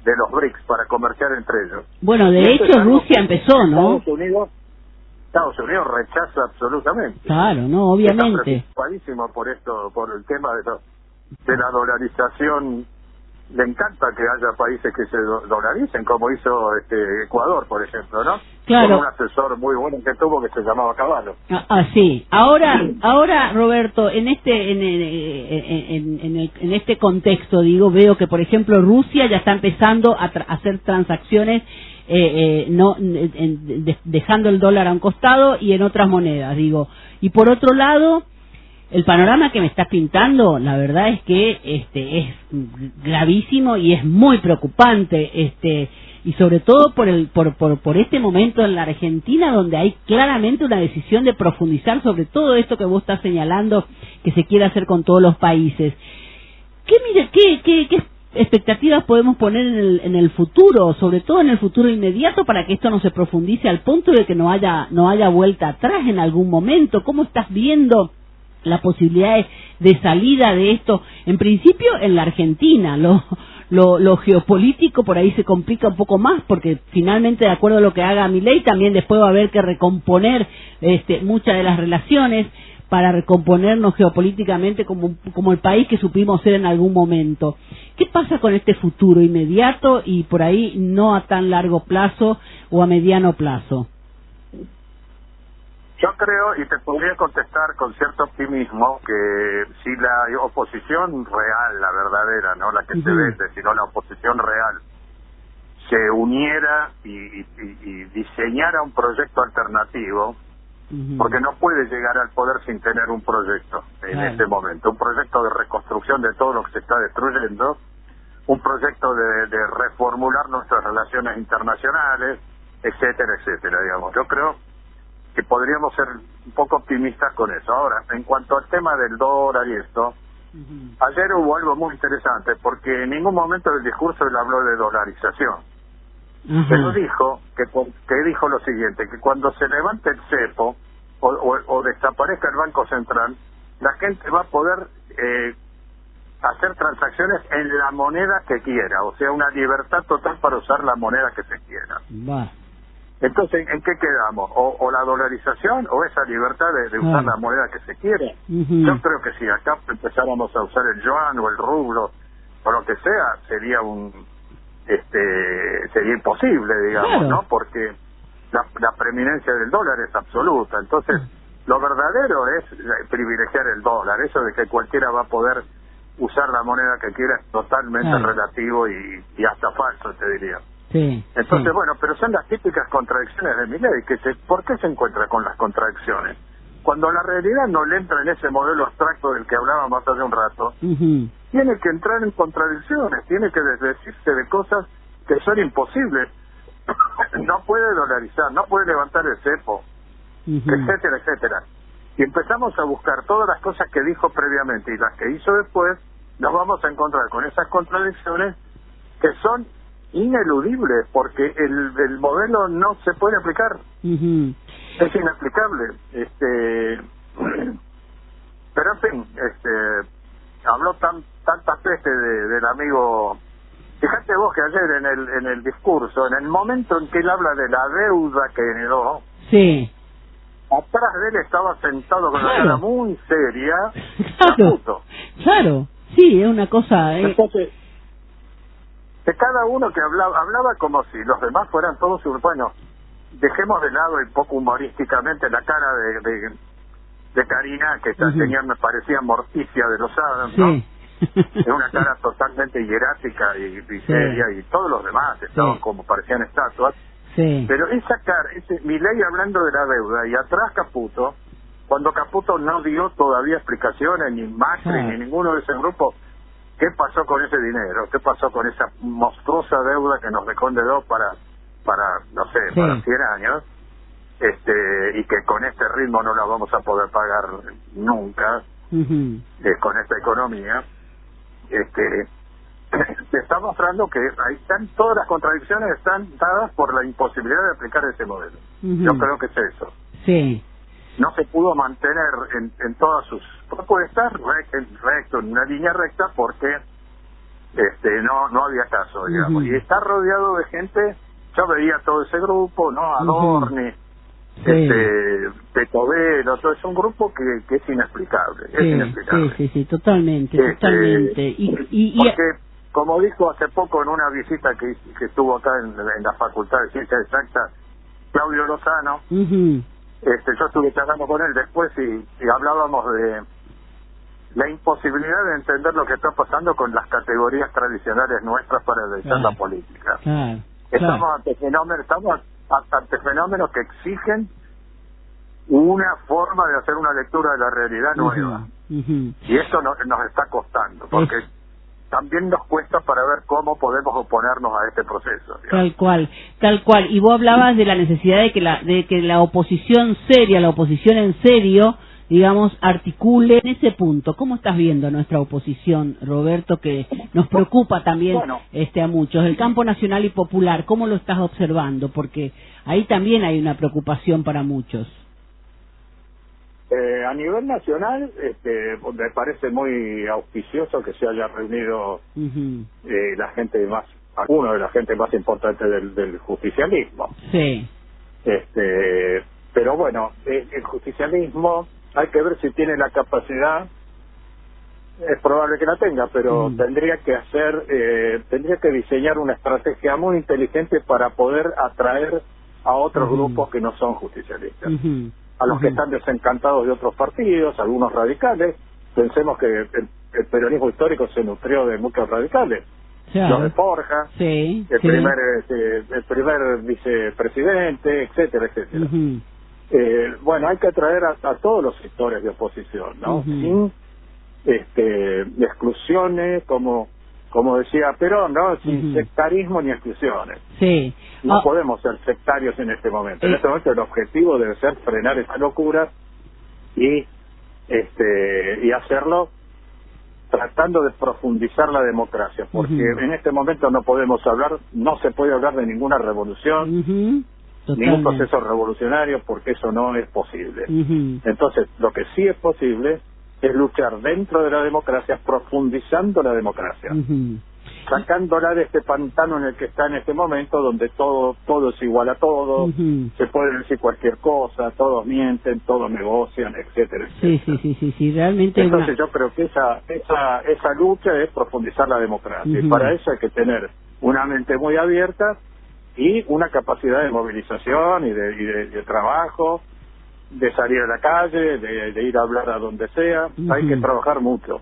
de los BRICS para comerciar entre ellos. Bueno, de hecho Rusia empezó, ¿no? Estados Unidos rechaza absolutamente. Claro, no, obviamente. Está preocupadísimo por esto, por el tema de la dolarización. Le encanta que haya países que se dolaricen, como hizo Ecuador, por ejemplo, ¿no? Claro. Con un asesor muy bueno que tuvo, que se llamaba Cavallo. Sí. Ahora, Roberto, en este contexto, veo que, por ejemplo, Rusia ya está empezando a hacer transacciones, dejando el dólar a un costado y en otras monedas, y por otro lado, el panorama que me estás pintando, la verdad es que es gravísimo y es muy preocupante, y sobre todo por este momento en la Argentina, donde hay claramente una decisión de profundizar sobre todo esto que vos estás señalando que se quiere hacer con todos los países. ¿Qué expectativas podemos poner en el futuro, sobre todo en el futuro inmediato, para que esto no se profundice al punto de que no haya vuelta atrás en algún momento? ¿Cómo estás viendo la posibilidad de salida de esto? En principio en la Argentina, lo geopolítico por ahí se complica un poco más, porque finalmente, de acuerdo a lo que haga Milei, también después va a haber que recomponer muchas de las relaciones para recomponernos geopolíticamente como el país que supimos ser en algún momento. ¿Qué pasa con este futuro inmediato y por ahí no a tan largo plazo o a mediano plazo? Yo creo, y te podría contestar con cierto optimismo, que si la oposición real, la verdadera, no la que se vende, sino la oposición real, se uniera y diseñara un proyecto alternativo, porque no puede llegar al poder sin tener un proyecto en este momento, un proyecto de reconstrucción de todo lo que se está destruyendo, un proyecto de reformular nuestras relaciones internacionales, etcétera, etcétera, digamos. Yo creo que podríamos ser un poco optimistas con eso. Ahora, en cuanto al tema del dólar y esto, ayer hubo algo muy interesante, porque en ningún momento del discurso él habló de dolarización. Pero dijo que dijo lo siguiente, que cuando se levante el cepo o desaparezca el Banco Central, la gente va a poder hacer transacciones en la moneda que quiera, o sea, una libertad total para usar la moneda que se quiera. Entonces, ¿en qué quedamos? ¿O la dolarización o esa libertad de usar la moneda que se quiere? Yo creo que si acá empezáramos a usar el yuan o el rublo o lo que sea, sería sería imposible, digamos, ¿no? Porque la preeminencia del dólar es absoluta. Entonces, lo verdadero es privilegiar el dólar. Eso de que cualquiera va a poder usar la moneda que quiera es totalmente relativo y hasta falso, te diría. Entonces, bueno, pero son las típicas contradicciones de Milei. ¿Por qué se encuentra con las contradicciones? cuando la realidad no le entra en ese modelo abstracto del que hablábamos hace un rato, tiene que entrar en contradicciones, tiene que desdecirse de cosas que son imposibles. No puede dolarizar, no puede levantar el cepo, etcétera, etcétera. Y empezamos a buscar todas las cosas que dijo previamente y las que hizo después, nos vamos a encontrar con esas contradicciones que son ineludibles, porque el modelo no se puede aplicar. Es inexplicable. Pero en fin, habló tantas veces del amigo. Fíjate vos que ayer en el discurso, en el momento en que él habla de la deuda que heredó, sí, atrás de él estaba sentado con una cara muy seria, claro, sí, es una cosa. Entonces, de cada uno que hablaba como si los demás fueran todos, bueno, dejemos de lado y poco humorísticamente la cara de Karina, que esta señora me parecía Morticia de los Adams, ¿no? Es una cara totalmente hierática y seria, y todos los demás estaban como parecían estatuas. Pero esa cara, Milei hablando de la deuda, y atrás Caputo, cuando Caputo no dio todavía explicaciones, ni Macri, ni ninguno de ese grupo, ¿qué pasó con ese dinero? ¿Qué pasó con esa monstruosa deuda que nos dejó para no sé, para 100 años? Y que con este ritmo no la vamos a poder pagar nunca, con esta economía. Te está mostrando que ahí están todas las contradicciones, están dadas por la imposibilidad de aplicar ese modelo. Yo creo que es eso. No se pudo mantener en todas sus propuestas recto, en una línea recta, porque no había caso, digamos. Y está rodeado de gente. Yo veía todo ese grupo, ¿no? Adorni, Petovelo, todo es un grupo que es inexplicable. Es inexplicable. Sí, totalmente. Porque, como dijo hace poco en una visita que estuvo acá en la Facultad de Ciencias Exactas, Claudio Lozano, yo estuve charlando con él después y hablábamos de la imposibilidad de entender lo que está pasando con las categorías tradicionales nuestras para analizar la política. Estamos ante fenómenos que exigen una forma de hacer una lectura de la realidad nueva. Y eso nos está costando, porque también nos cuesta para ver cómo podemos oponernos a este proceso. Digamos. Tal cual. Y vos hablabas de la necesidad de que la oposición seria, la oposición en serio, digamos, articule en ese punto. ¿Cómo estás viendo nuestra oposición, Roberto, que nos preocupa también a muchos? El campo nacional y popular, ¿cómo lo estás observando? Porque ahí también hay una preocupación para muchos. A nivel nacional, me parece muy auspicioso que se haya reunido algunos de la gente más importante del justicialismo. Pero bueno, el justicialismo hay que ver si tiene la capacidad. Es probable que la tenga, pero tendría que diseñar una estrategia muy inteligente para poder atraer a otros grupos que no son justicialistas, a los que están desencantados de otros partidos, algunos radicales. Pensemos que el peronismo histórico se nutrió de muchos radicales, los de Forja, el primer vicepresidente, etcétera, etcétera. Bueno, hay que atraer a todos los sectores de oposición, ¿no? Sin exclusiones, como decía Perón, ¿no? Sin sectarismo ni exclusiones. No podemos ser sectarios en este momento. En este momento el objetivo debe ser frenar esa locura y hacerlo tratando de profundizar la democracia, porque en este momento no se puede hablar de ninguna revolución, ningún proceso revolucionario, porque eso no es posible. Entonces, lo que sí es posible es luchar dentro de la democracia, profundizando la democracia, sacándola de este pantano en el que está en este momento, donde todo es igual a todo, se puede decir cualquier cosa, todos mienten, todos negocian, etcétera, etcétera. Sí, realmente. Entonces yo creo que esa lucha es profundizar la democracia, y para eso hay que tener una mente muy abierta y una capacidad de movilización y de trabajo, de salir a la calle, de ir a hablar a donde sea. Hay que trabajar mucho.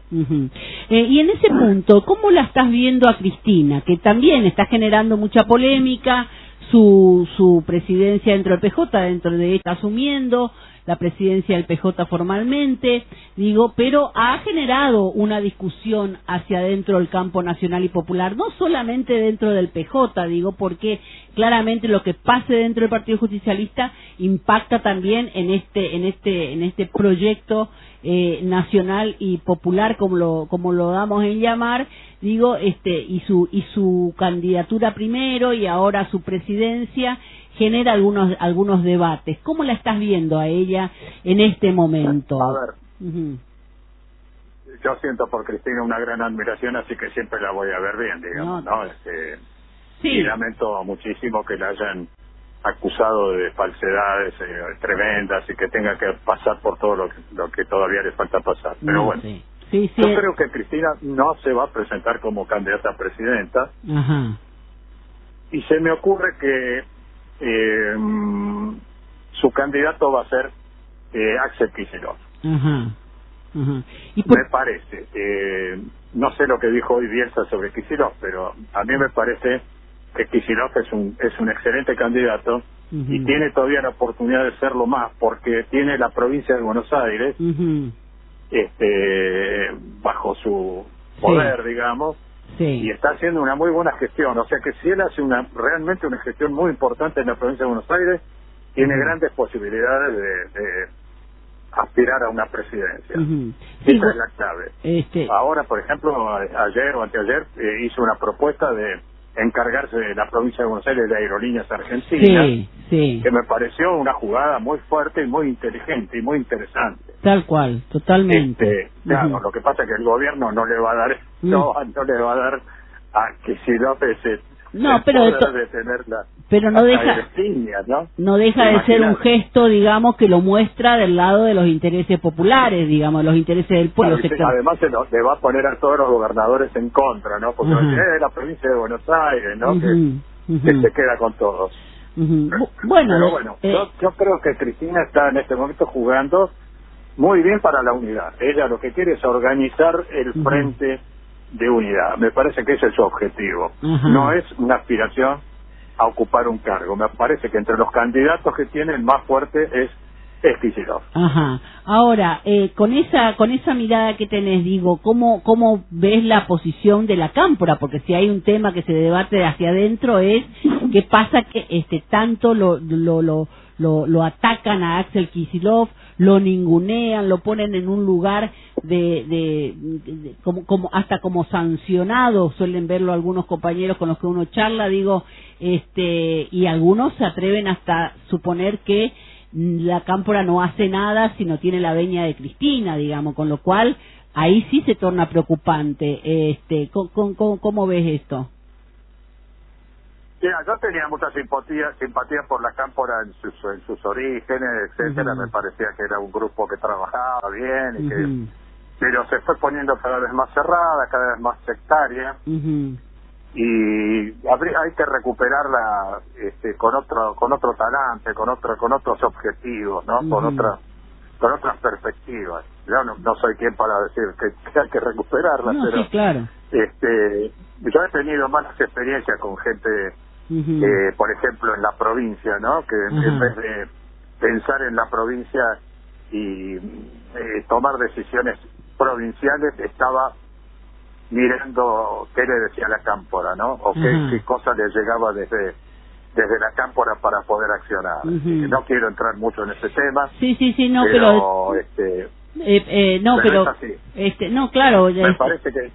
Y en ese punto, ¿cómo la estás viendo a Cristina, que también está generando mucha polémica, su presidencia dentro del PJ, dentro de ella asumiendo, la presidencia del PJ formalmente, digo, pero ha generado una discusión hacia adentro del campo nacional y popular, no solamente dentro del PJ, digo, porque claramente lo que pase dentro del Partido Justicialista impacta también en este proyecto nacional y popular, como lo damos en llamar, digo, y su candidatura primero y ahora su presidencia genera algunos debates. ¿Cómo la estás viendo a ella en este momento? A ver, yo siento por Cristina una gran admiración, así que siempre la voy a ver bien, digamos, ¿no? Sí. Y lamento muchísimo que la hayan acusado de falsedades tremendas y que tenga que pasar por todo lo que todavía le falta pasar. Pero bueno, sí. Yo creo que Cristina no se va a presentar como candidata a presidenta. Ajá. Y se me ocurre que su candidato va a ser Axel Kicillof. Ajá. Ajá. Me parece. No sé lo que dijo hoy Bielsa sobre Kicillof, pero a mí me parece que Kicillof es un excelente candidato y tiene todavía la oportunidad de serlo más porque tiene la provincia de Buenos Aires bajo su poder, digamos, y está haciendo una muy buena gestión. O sea que si él hace realmente una gestión muy importante en la provincia de Buenos Aires, tiene grandes posibilidades de aspirar a una presidencia. Esa es la clave. Ahora, por ejemplo, ayer o anteayer hizo una propuesta de encargarse de la provincia de Buenos Aires de Aerolíneas Argentinas, que me pareció una jugada muy fuerte y muy inteligente y muy interesante. Tal cual, totalmente. Claro, lo que pasa es que el gobierno no le va a dar no le va a dar a Kicillof ese poder de tener pero no deja de ser un gesto, digamos, que lo muestra del lado de los intereses populares, digamos, los intereses del pueblo. Además le va a poner a todos los gobernadores en contra, ¿no? Porque es la provincia de Buenos Aires, ¿no? Que se queda con todos. Pero bueno, yo creo que Cristina está en este momento jugando muy bien para la unidad. Ella lo que quiere es organizar el frente de unidad. Me parece que ese es su objetivo. No es una aspiración a ocupar un cargo. Me parece que entre los candidatos que tiene el más fuerte es Kicillof. Ahora, con esa mirada que tenés, digo, ¿cómo ves la posición de la Cámpora? Porque si hay un tema que se debate hacia adentro es qué pasa que tanto lo atacan a Axel Kicillof, lo ningunean, lo ponen en un lugar como hasta como sancionado, suelen verlo algunos compañeros con los que uno charla, digo, y algunos se atreven hasta suponer que la Cámpora no hace nada si no tiene la veña de Cristina, digamos, con lo cual ahí sí se torna preocupante. ¿Cómo ves esto? Yo tenía mucha simpatía por la Cámpora en sus orígenes, etcétera. Me parecía que era un grupo que trabajaba bien pero se fue poniendo cada vez más cerrada, cada vez más sectaria, y hay que recuperarla con otro talante, con otros objetivos, ¿no? Con otras perspectivas. Yo no soy quien para decir que hay que recuperarla, pero sí, claro. Yo he tenido malas experiencias con gente por ejemplo en la provincia, ¿no? Que en vez de pensar en la provincia y tomar decisiones provinciales, estaba mirando qué le decía la Cámpora, ¿no? O qué cosa le llegaba desde la Cámpora para poder accionar. No quiero entrar mucho en ese tema. No, pero es así. Claro. Me parece que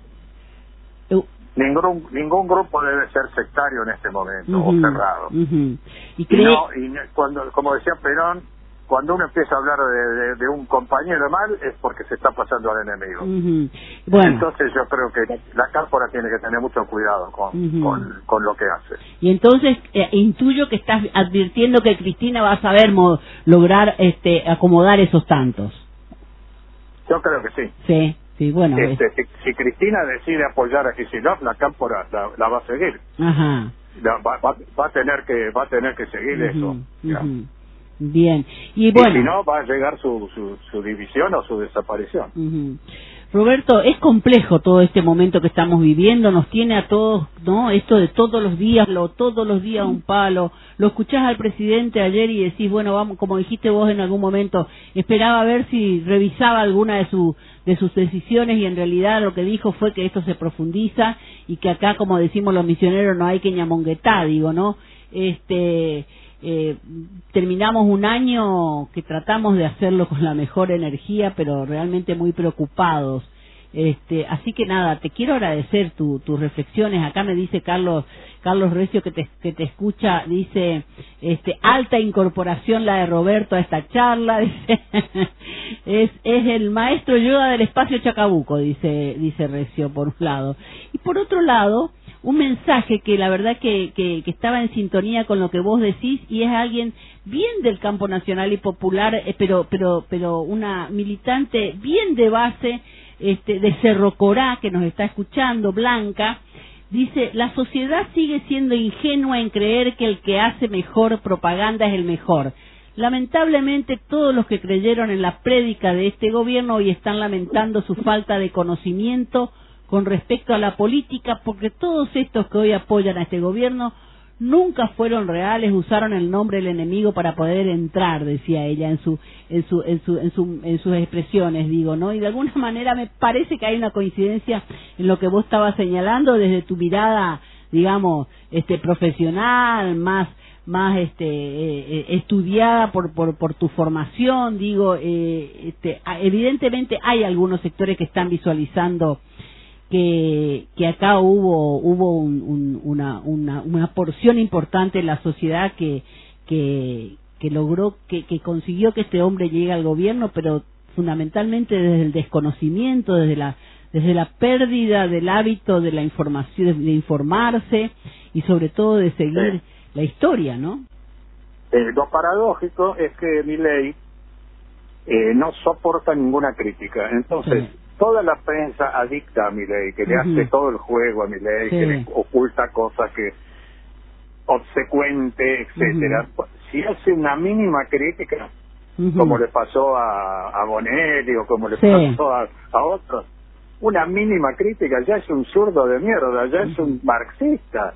ningún grupo debe ser sectario en este momento o cerrado. Cuando, como decía Perón, cuando uno empieza a hablar de un compañero mal es porque se está pasando al enemigo. Entonces yo creo que la Cámpora tiene que tener mucho cuidado con lo que hace. Y entonces intuyo que estás advirtiendo que Cristina va a saber lograr acomodar esos tantos. Yo creo que sí. Sí, bueno. Si Cristina decide apoyar a Kicillof, la Cámpora la va a seguir. Va a tener que seguir eso. Bien. Y bueno. Y si no, va a llegar su división o su desaparición. Roberto, es complejo todo este momento que estamos viviendo, nos tiene a todos, ¿no? Esto de todos los días un palo. Lo escuchás al presidente ayer y decís, bueno, vamos, como dijiste vos en algún momento, esperaba a ver si revisaba alguna de sus decisiones, y en realidad lo que dijo fue que esto se profundiza y que acá, como decimos los misioneros, no hay que ñamonguetá, digo, ¿no? Terminamos un año que tratamos de hacerlo con la mejor energía, pero realmente muy preocupados. Así que nada, te quiero agradecer tus reflexiones. Acá me dice Carlos Recio que te escucha, dice, alta incorporación la de Roberto a esta charla, dice, es el maestro Yoda del espacio Chacabuco, dice Recio, por un lado. Y por otro lado, un mensaje que la verdad que estaba en sintonía con lo que vos decís, y es alguien bien del campo nacional y popular, pero una militante bien de base, de Cerro Corá, que nos está escuchando, Blanca, dice: la sociedad sigue siendo ingenua en creer que el que hace mejor propaganda es el mejor. Lamentablemente, todos los que creyeron en la prédica de este gobierno hoy están lamentando su falta de conocimiento con respecto a la política, porque todos estos que hoy apoyan a este gobierno nunca fueron reales, usaron el nombre del enemigo para poder entrar, decía ella en sus expresiones, digo, ¿no? Y de alguna manera me parece que hay una coincidencia en lo que vos estabas señalando desde tu mirada, digamos, profesional, más estudiada por tu formación, digo, evidentemente hay algunos sectores que están visualizando que acá hubo una porción importante de la sociedad que logró, que consiguió que este hombre llegue al gobierno, pero fundamentalmente desde el desconocimiento, desde la pérdida del hábito de la información, de informarse, y sobre todo de seguir la historia, ¿no? Lo paradójico es que Milei no soporta ninguna crítica, entonces toda la prensa adicta a Milei, que le hace todo el juego a Milei, que le oculta cosas, que obsecuente, etcétera. Si hace una mínima crítica, como le pasó a Bonelli o como le pasó a otros, una mínima crítica, ya es un zurdo de mierda, ya es un marxista.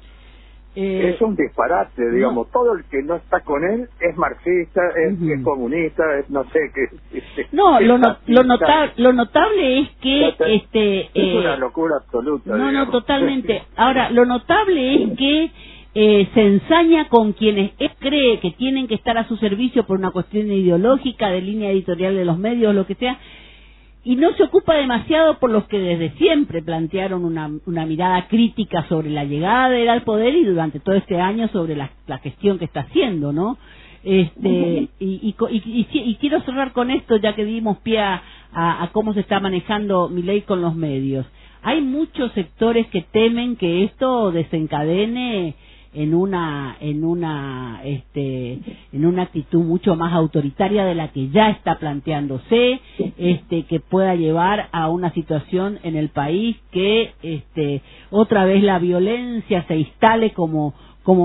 Es un disparate, digamos. Todo el que no está con él es marxista, es comunista, no sé qué. Lo notable es que es una locura absoluta. No, totalmente. Ahora, lo notable es que se ensaña con quienes él cree que tienen que estar a su servicio por una cuestión ideológica, de línea editorial de los medios, lo que sea, y no se ocupa demasiado por los que desde siempre plantearon una mirada crítica sobre la llegada de él al poder, y durante todo este año sobre la gestión que está haciendo, ¿no? Y quiero cerrar con esto, ya que dimos pie a cómo se está manejando Milei con los medios. Hay muchos sectores que temen que esto desencadene en una actitud mucho más autoritaria de la que ya está planteándose, que pueda llevar a una situación en el país que otra vez la violencia se instale como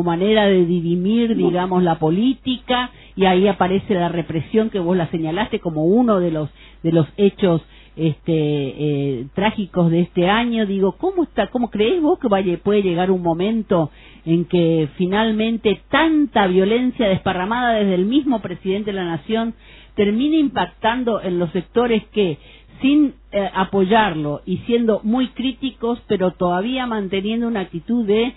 manera de dirimir, digamos, la política, y ahí aparece la represión que vos la señalaste como uno de los hechos trágicos de este año. Digo, ¿cómo creés vos que puede llegar un momento en que finalmente tanta violencia desparramada desde el mismo presidente de la nación termine impactando en los sectores que, sin apoyarlo y siendo muy críticos, pero todavía manteniendo una actitud de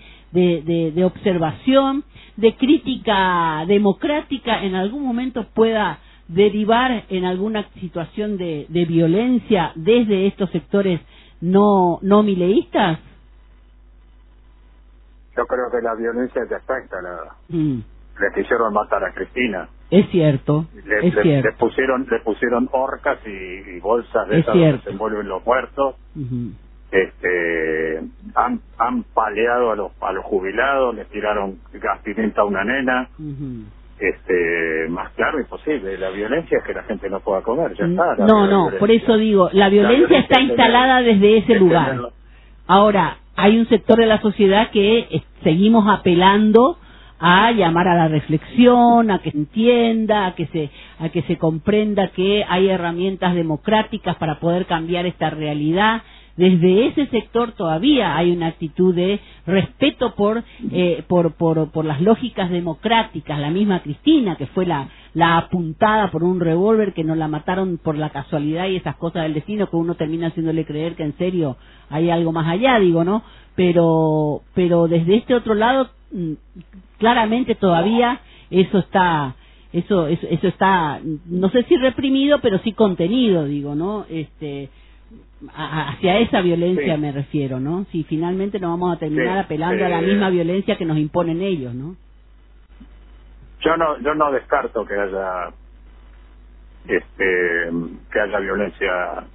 observación, de crítica democrática, en algún momento pueda derivar en alguna situación de violencia desde estos sectores no mileístas? Yo creo que la violencia te afecta. Le quisieron matar a Cristina. Es cierto, le pusieron horcas y bolsas de esas donde se envuelven los muertos. Han paleado a los jubilados, les tiraron gas pimienta a una nena. Más claro imposible. La violencia es que la gente no pueda comer, ya está. Por eso digo, la violencia está instalada desde ese lugar. Ahora, hay un sector de la sociedad que seguimos apelando a llamar a la reflexión, a que se entienda, a que se comprenda que hay herramientas democráticas para poder cambiar esta realidad. Desde ese sector todavía hay una actitud de respeto por las lógicas democráticas. La misma Cristina, que fue la apuntada por un revólver, que nos la mataron por la casualidad y esas cosas del destino, que uno termina haciéndole creer que en serio hay algo más allá, digo, ¿no? Pero desde este otro lado, claramente todavía eso está, no sé si reprimido, pero sí contenido, digo, ¿no? Hacia esa violencia me refiero, ¿no? Si finalmente no vamos a terminar apelando a la misma violencia que nos imponen ellos, ¿no? Yo no descarto que haya violencia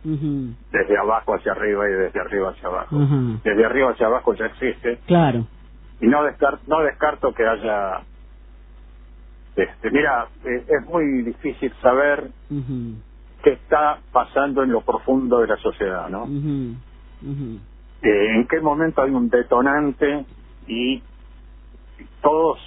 desde abajo hacia arriba y desde arriba hacia abajo. Desde arriba hacia abajo ya existe. Claro. Y no descarto que haya mira, es muy difícil saber qué está pasando en lo profundo de la sociedad, ¿no? En qué momento hay un detonante y todos,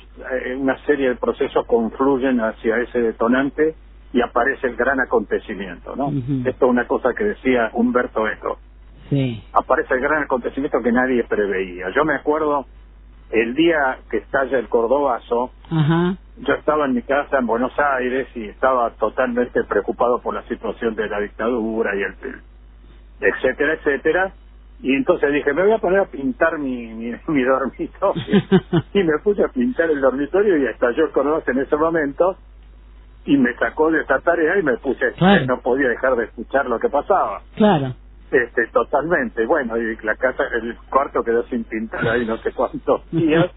una serie de procesos confluyen hacia ese detonante y aparece el gran acontecimiento, ¿no? Esto es una cosa que decía Humberto Eco. Sí. Aparece el gran acontecimiento que nadie preveía. Yo me acuerdo el día que estalla el Cordobazo. Yo estaba en mi casa en Buenos Aires y estaba totalmente preocupado por la situación de la dictadura y etcétera, etcétera. Y entonces dije, me voy a poner a pintar mi dormitorio. Y me puse a pintar el dormitorio y estalló el Cordobazo en ese momento. Y me sacó de esa tarea y me puse, no podía dejar de escuchar lo que pasaba. Claro. Totalmente. Bueno, y la casa, el cuarto quedó sin pintar ahí no sé cuántos días.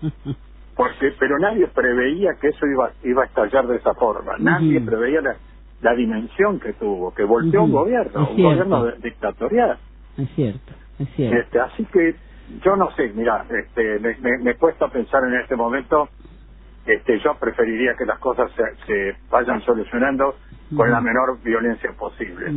Pero nadie preveía que eso iba a estallar de esa forma. Nadie preveía la dimensión que tuvo, que volteó un gobierno, gobierno dictatorial. Es cierto, es cierto. Así que yo no sé, mira, me cuesta pensar en este momento. Yo preferiría que las cosas se vayan solucionando con la menor violencia posible.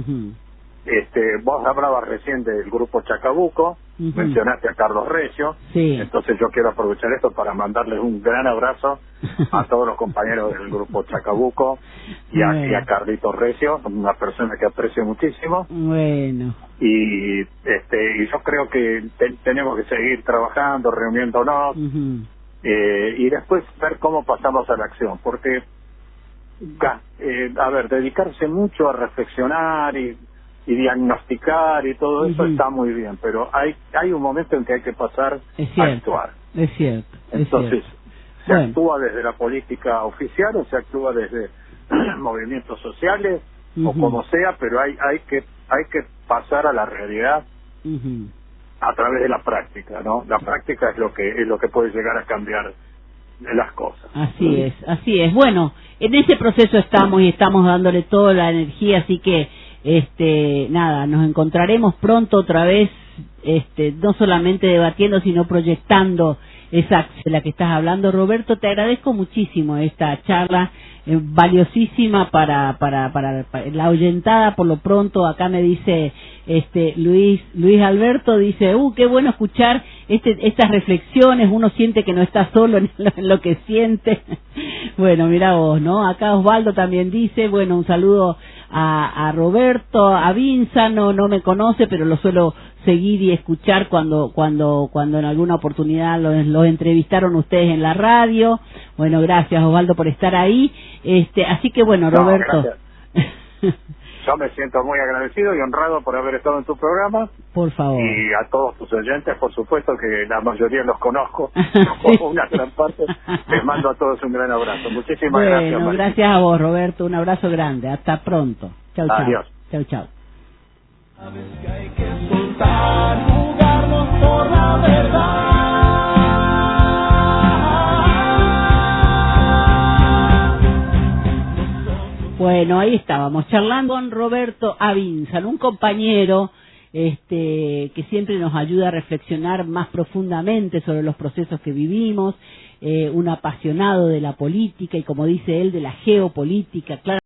Vos hablabas recién del grupo Chacabuco, mencionaste a Carlos Recio, entonces yo quiero aprovechar esto para mandarles un gran abrazo a todos los compañeros del grupo Chacabuco y a Carlitos Recio, una persona que aprecio muchísimo. Bueno. Y yo creo que tenemos que seguir trabajando, reuniéndonos, y después ver cómo pasamos a la acción, porque dedicarse mucho a reflexionar y diagnosticar y todo eso está muy bien, pero hay un momento en que hay que pasar a actuar. Es cierto. Entonces, ¿se actúa desde la política oficial o se actúa desde movimientos sociales o como sea? Pero hay que pasar a la realidad a través de la práctica, ¿no? La práctica es lo que puede llegar a cambiar las cosas. Así es. Bueno, en ese proceso estamos y estamos dándole toda la energía, así que nada, nos encontraremos pronto otra vez, no solamente debatiendo, sino proyectando esa acción de la que estás hablando. Roberto, te agradezco muchísimo esta charla, valiosísima para la oyentada. Por lo pronto, acá me dice Luis Alberto, dice, qué bueno escuchar estas reflexiones, uno siente que no está solo en lo que siente. Bueno, mira vos, ¿no? Acá Osvaldo también dice, bueno, un saludo a Roberto, a Vinza, no me conoce, pero lo suelo seguir y escuchar cuando en alguna oportunidad los entrevistaron ustedes en la radio. Bueno, gracias Osvaldo por estar ahí. Así que bueno, Roberto. Yo me siento muy agradecido y honrado por haber estado en tu programa. Por favor. Y a todos tus oyentes, por supuesto que la mayoría los conozco, una gran parte. Les mando a todos un gran abrazo. Muchísimas gracias. Bueno, gracias a vos, Roberto. Un abrazo grande. Hasta pronto. Chau, chau. Adiós. Chau. Sabes que hay que soltar, jugarnos por la verdad. Bueno, ahí estábamos charlando con Roberto Avinzan, un compañero que siempre nos ayuda a reflexionar más profundamente sobre los procesos que vivimos, un apasionado de la política y, como dice él, de la geopolítica. Claro.